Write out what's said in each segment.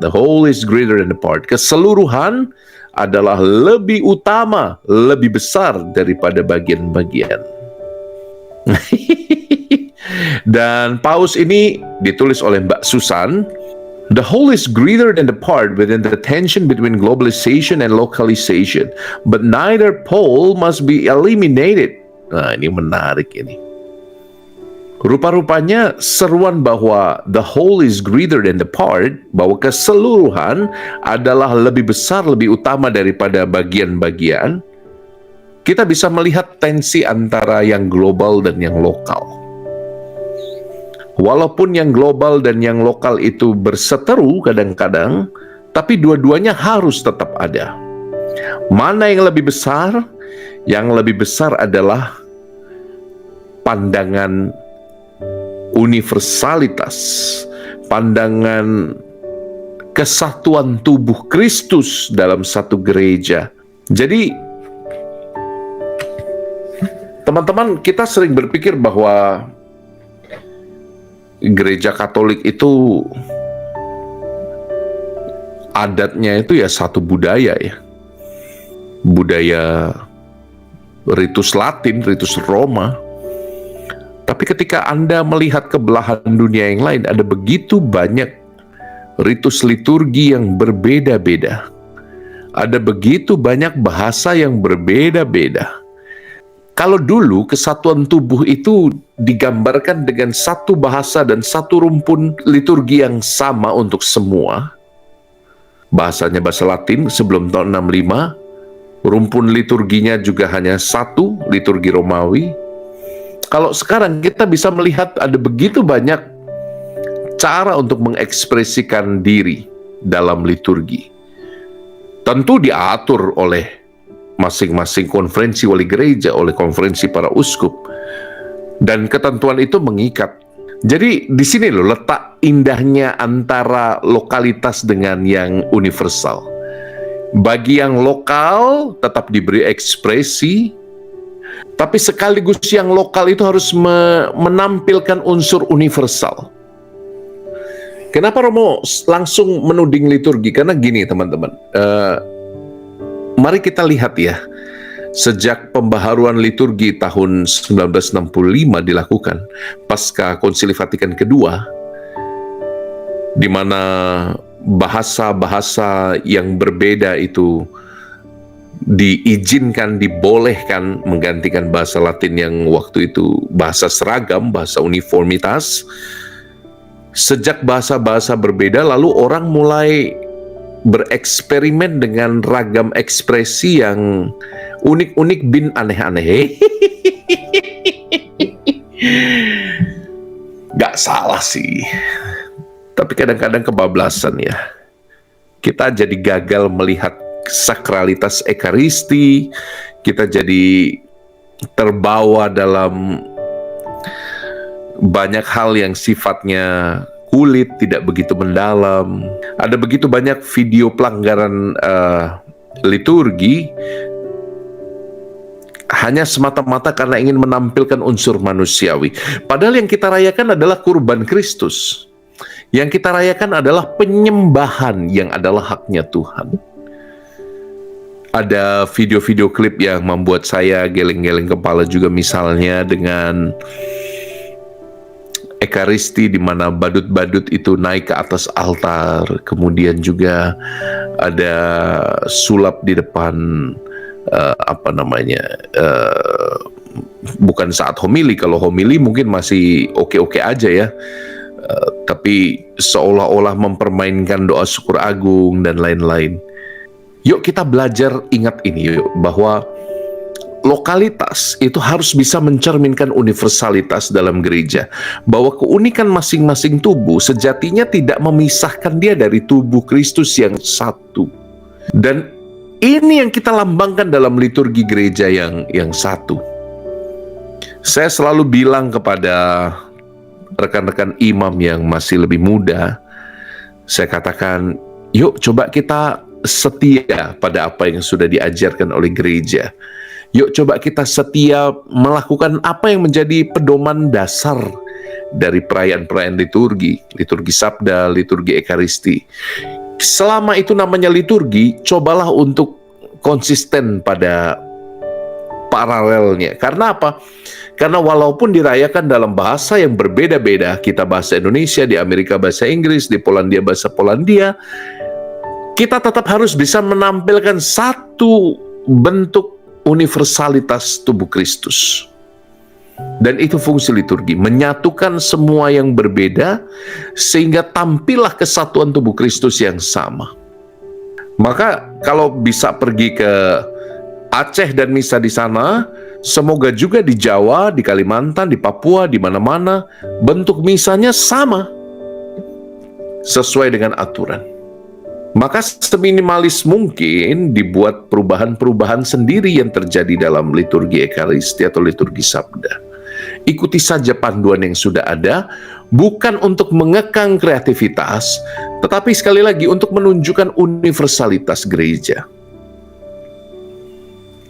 The whole is greater than the part. Keseluruhan adalah lebih utama, lebih besar daripada bagian-bagian. Dan paus ini ditulis oleh Mbak Susan. The whole is greater than the part within the tension between globalization and localization, but neither pole must be eliminated. Nah, ini menarik ini. Rupa-rupanya seruan bahwa the whole is greater than the part, bahwa keseluruhan adalah lebih besar, lebih utama daripada bagian-bagian, kita bisa melihat tensi antara yang global dan yang lokal. Walaupun yang global dan yang lokal itu berseteru kadang-kadang, tapi dua-duanya harus tetap ada. Mana yang lebih besar? Yang lebih besar adalah pandangan universalitas, pandangan kesatuan tubuh Kristus dalam satu gereja. Jadi, teman-teman, kita sering berpikir bahwa gereja Katolik itu adatnya itu ya satu budaya ya. Budaya ritus Latin, ritus Roma. Tapi ketika Anda melihat ke belahan dunia yang lain, ada begitu banyak ritus liturgi yang berbeda-beda. Ada begitu banyak bahasa yang berbeda-beda. Kalau dulu kesatuan tubuh itu digambarkan dengan satu bahasa dan satu rumpun liturgi yang sama untuk semua. Bahasanya bahasa Latin sebelum tahun 65, rumpun liturginya juga hanya satu, liturgi Romawi. Kalau sekarang kita bisa melihat ada begitu banyak cara untuk mengekspresikan diri dalam liturgi. Tentu diatur oleh masing-masing konferensi wali gereja, oleh konferensi para uskup. Dan ketentuan itu mengikat. Jadi di sini loh letak indahnya antara lokalitas dengan yang universal. Bagi yang lokal tetap diberi ekspresi, tapi sekaligus yang lokal itu harus menampilkan unsur universal. Kenapa Romo langsung menuding liturgi? Karena gini teman-teman, mari kita lihat ya, sejak pembaharuan liturgi tahun 1965 dilakukan, pasca Konsili Vatikan kedua, di mana bahasa-bahasa yang berbeda itu diizinkan, dibolehkan menggantikan bahasa Latin yang waktu itu bahasa seragam, bahasa uniformitas. Sejak bahasa-bahasa berbeda, lalu orang mulai bereksperimen dengan ragam ekspresi yang unik-unik bin aneh-aneh. Gak salah sih, tapi kadang-kadang kebablasan ya. Kita jadi gagal melihat sakralitas ekaristi, kita jadi terbawa dalam banyak hal yang sifatnya kulit, tidak begitu mendalam. Ada begitu banyak video pelanggaran liturgi hanya semata-mata karena ingin menampilkan unsur manusiawi. Padahal yang kita rayakan adalah kurban Kristus. Yang kita rayakan adalah penyembahan yang adalah haknya Tuhan. Ada video-video klip yang membuat saya geleng-geleng kepala juga, misalnya dengan ekaristi di mana badut-badut itu naik ke atas altar, kemudian juga ada sulap di depan bukan saat homili. Kalau homili mungkin masih oke-oke aja ya, tapi seolah-olah mempermainkan doa syukur agung dan lain-lain. Yuk kita belajar ingat ini yuk, bahwa lokalitas itu harus bisa mencerminkan universalitas dalam gereja, bahwa keunikan masing-masing tubuh sejatinya tidak memisahkan dia dari tubuh Kristus yang satu. Dan ini yang kita lambangkan dalam liturgi gereja yang satu. Saya selalu bilang kepada rekan-rekan imam yang masih lebih muda, saya katakan, yuk coba kita setia pada apa yang sudah diajarkan oleh gereja. Yuk coba kita setia melakukan apa yang menjadi pedoman dasar dari perayaan-perayaan liturgi, liturgi sabda, liturgi ekaristi. Selama itu namanya liturgi, cobalah untuk konsisten pada paralelnya. Karena apa? Karena walaupun dirayakan dalam bahasa yang berbeda-beda, kita bahasa Indonesia, di Amerika bahasa Inggris, di Polandia bahasa Polandia, kita tetap harus bisa menampilkan satu bentuk universalitas tubuh Kristus. Dan itu fungsi liturgi, menyatukan semua yang berbeda sehingga tampillah kesatuan tubuh Kristus yang sama. Maka kalau bisa pergi ke Aceh dan misa di sana, semoga juga di Jawa, di Kalimantan, di Papua, di mana-mana bentuk misanya sama, sesuai dengan aturan. Maka seminimalis mungkin dibuat perubahan-perubahan sendiri yang terjadi dalam liturgi Ekaristi atau liturgi Sabda. Ikuti saja panduan yang sudah ada, bukan untuk mengekang kreativitas, tetapi sekali lagi untuk menunjukkan universalitas gereja.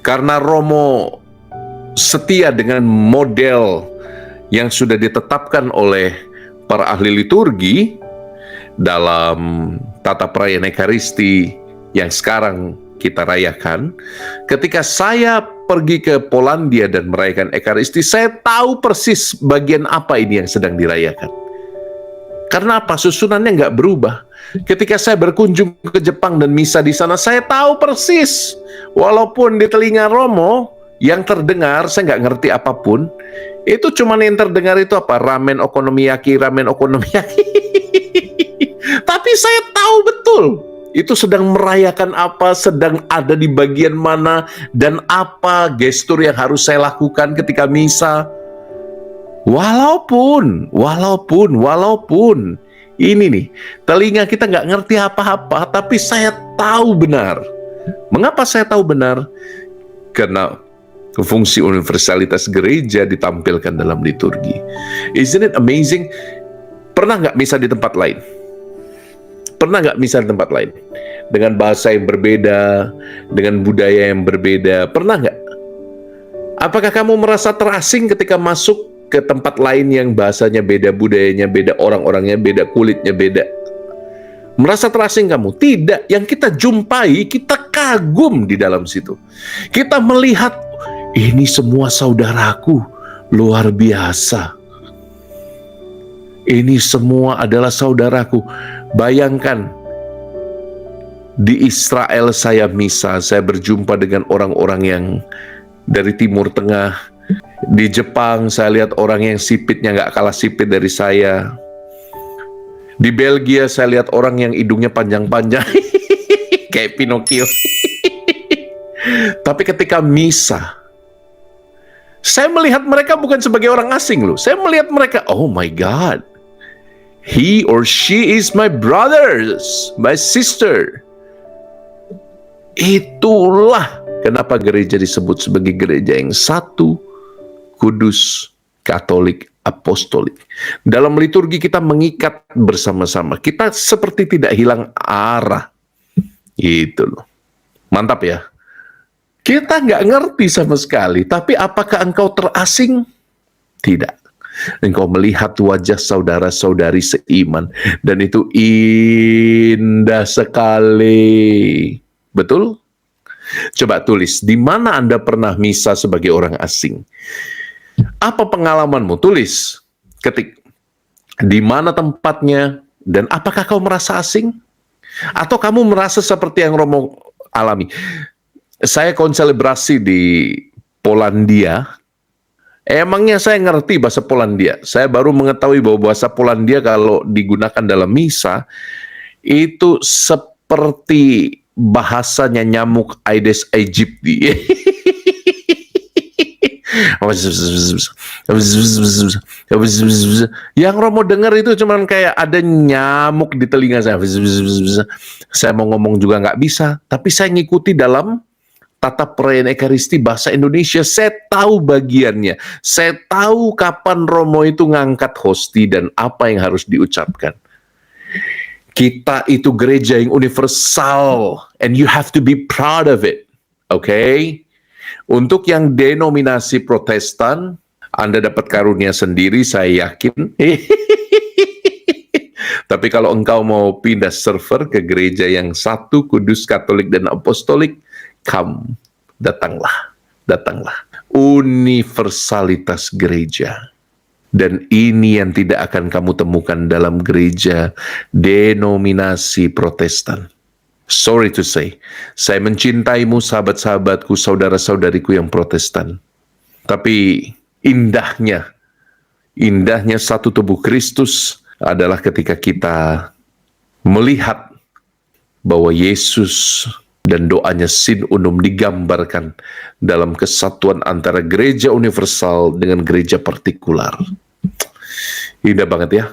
Karena Romo setia dengan model yang sudah ditetapkan oleh para ahli liturgi dalam tata perayaan Ekaristi yang sekarang kita rayakan. Ketika saya pergi ke Polandia dan merayakan Ekaristi, saya tahu persis bagian apa ini yang sedang dirayakan. Karena apa? Susunannya nggak berubah. Ketika saya berkunjung ke Jepang dan misa di sana, saya tahu persis. Walaupun di telinga Romo yang terdengar, saya nggak ngerti apapun. Itu cuma yang terdengar itu apa? Ramen okonomiyaki, ramen okonomiyaki. Tapi saya tahu betul itu sedang merayakan apa, sedang ada di bagian mana, dan apa gestur yang harus saya lakukan ketika misa. Walaupun ini nih, telinga kita nggak ngerti apa-apa, tapi saya tahu benar. Mengapa saya tahu benar? Karena fungsi universalitas gereja ditampilkan dalam liturgi. Isn't it amazing? Pernah nggak misa di tempat lain? Pernah nggak misa di tempat lain? Dengan bahasa yang berbeda, dengan budaya yang berbeda. Pernah nggak? Apakah kamu merasa terasing ketika masuk ke tempat lain yang bahasanya beda, budayanya beda, orang-orangnya beda, kulitnya beda? Merasa terasing kamu? Tidak. Yang kita jumpai, kita kagum di dalam situ. Kita melihat, ini semua saudaraku, luar biasa. Ini semua adalah saudaraku. Bayangkan, di Israel saya misa, saya berjumpa dengan orang-orang yang dari Timur Tengah. Di Jepang saya lihat orang yang sipitnya nggak kalah sipit dari saya. Di Belgia saya lihat orang yang hidungnya panjang-panjang, kayak Pinocchio. Tapi ketika misa, saya melihat mereka bukan sebagai orang asing loh. Saya melihat mereka, oh my God, he or she is my brothers, my sister. Itulah kenapa gereja disebut sebagai gereja yang satu, kudus, Katolik, apostolik. Dalam liturgi kita mengikat bersama-sama. Kita seperti tidak hilang arah. Gitu loh. Mantap ya. Kita nggak ngerti sama sekali. Tapi apakah engkau terasing? Tidak. Engkau melihat wajah saudara-saudari seiman. Dan itu indah sekali. Betul? Coba tulis, di mana Anda pernah misa sebagai orang asing? Apa pengalamanmu? Tulis, ketik. Di mana tempatnya, dan apakah kau merasa asing? Atau kamu merasa seperti yang Romo alami? Saya konselebrasi di Polandia. Emangnya saya ngerti bahasa Polandia? Saya baru mengetahui bahwa bahasa Polandia kalau digunakan dalam misa, itu seperti bahasanya nyamuk Aedes aegypti. Yang Romo dengar itu cuman kayak ada nyamuk di telinga saya. Saya mau ngomong juga nggak bisa, tapi saya ngikuti dalam tata perayaan Ekaristi bahasa Indonesia. Saya tahu bagiannya, saya tahu kapan Romo itu ngangkat hosti dan apa yang harus diucapkan. Kita itu gereja yang universal, and you have to be proud of it. Okay? Untuk yang denominasi Protestan, Anda dapat karunia sendiri, saya yakin. Tapi kalau engkau mau pindah server ke gereja yang satu, kudus, katolik, dan apostolik, datanglah, datanglah. Universalitas gereja. Dan ini yang tidak akan kamu temukan dalam gereja denominasi Protestan. Sorry to say, saya mencintaimu sahabat-sahabatku, saudara-saudariku yang Protestan. Tapi indahnya satu tubuh Kristus adalah ketika kita melihat bahwa Yesus dan doanya Sin Unum digambarkan dalam kesatuan antara gereja universal dengan gereja partikular. Indah banget ya.